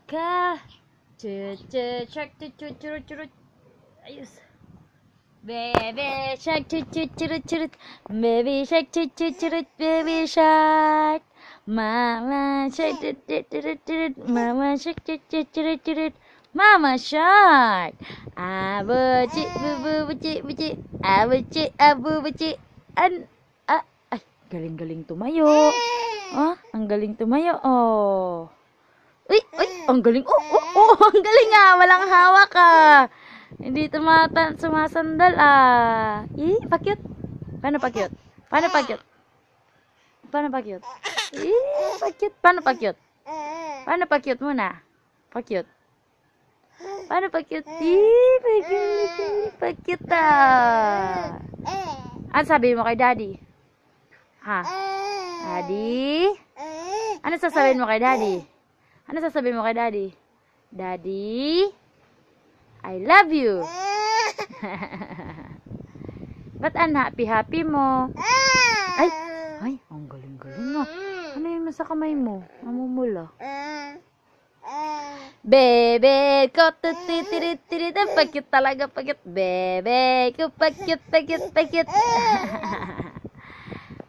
ka. Shark, churut. Ayos. Baby shark, churut. Baby shark, churut. Baby shark. Mama shark, churut. Mama shark, churut. Mama shark. Abuci, buci. Abuci. Ay, galing-galing tumayo. Ang galing tumayo. Uy, ang galing. Ang galing ah. Walang hawak ah. Hindi sumasandal ah. Pakyut. Paano pakyut? Pakyut. Pakyut. Paano pakyut? Paano pakyut muna? Pakyut. Paano pakyut? Pakyut ah. Ano sabi mo kay daddy? Ha? Daddy? Ano sasabihin mo kay daddy? Ano sasabihin mo kay daddy? Daddy, I love you. Ba't happy mo? Ay, ang galing-galing ah. Ano yung nasa kamay mo? Namumula. Bebe ko titirit. Pakyut talaga, pakyut. Bebe ko pakyut.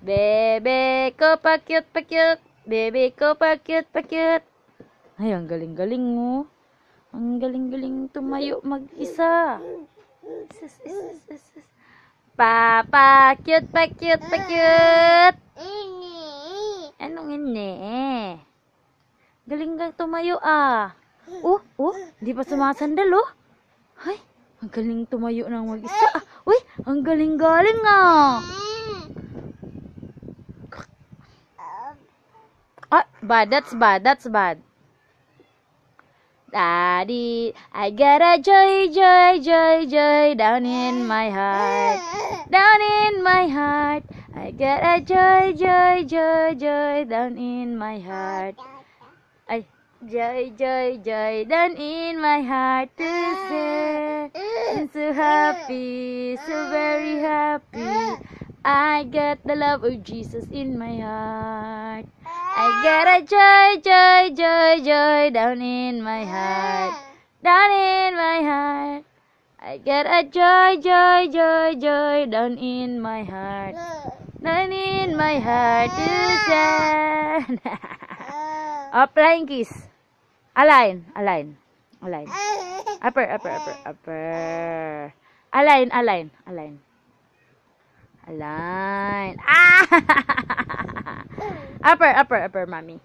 Bebe ko pakyut. Bebe ko pakyut. Ay, ang galing-galing mo. Ang galing-galing tumayo mag-isa. Papa, pakyut. Anong ini? Galing tumayo ah. Di pa sumasandal oh. Ay, ang galing tumayo ng mag-isa ah. Uy, ang galing-galing ah. That's bad. Daddy, I got a joy down in my heart. I got a joy down in my heart. Ay, joy down in my heart to say I'm so happy, so very happy. I got the love of Jesus in my heart. I got a joy down in my heart. I got a joy down in my heart. To send. Flying kiss. Align. Upper. Align. Upper, mami.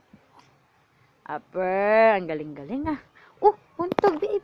Upper. Ang galing-galing ah. Untog, baby.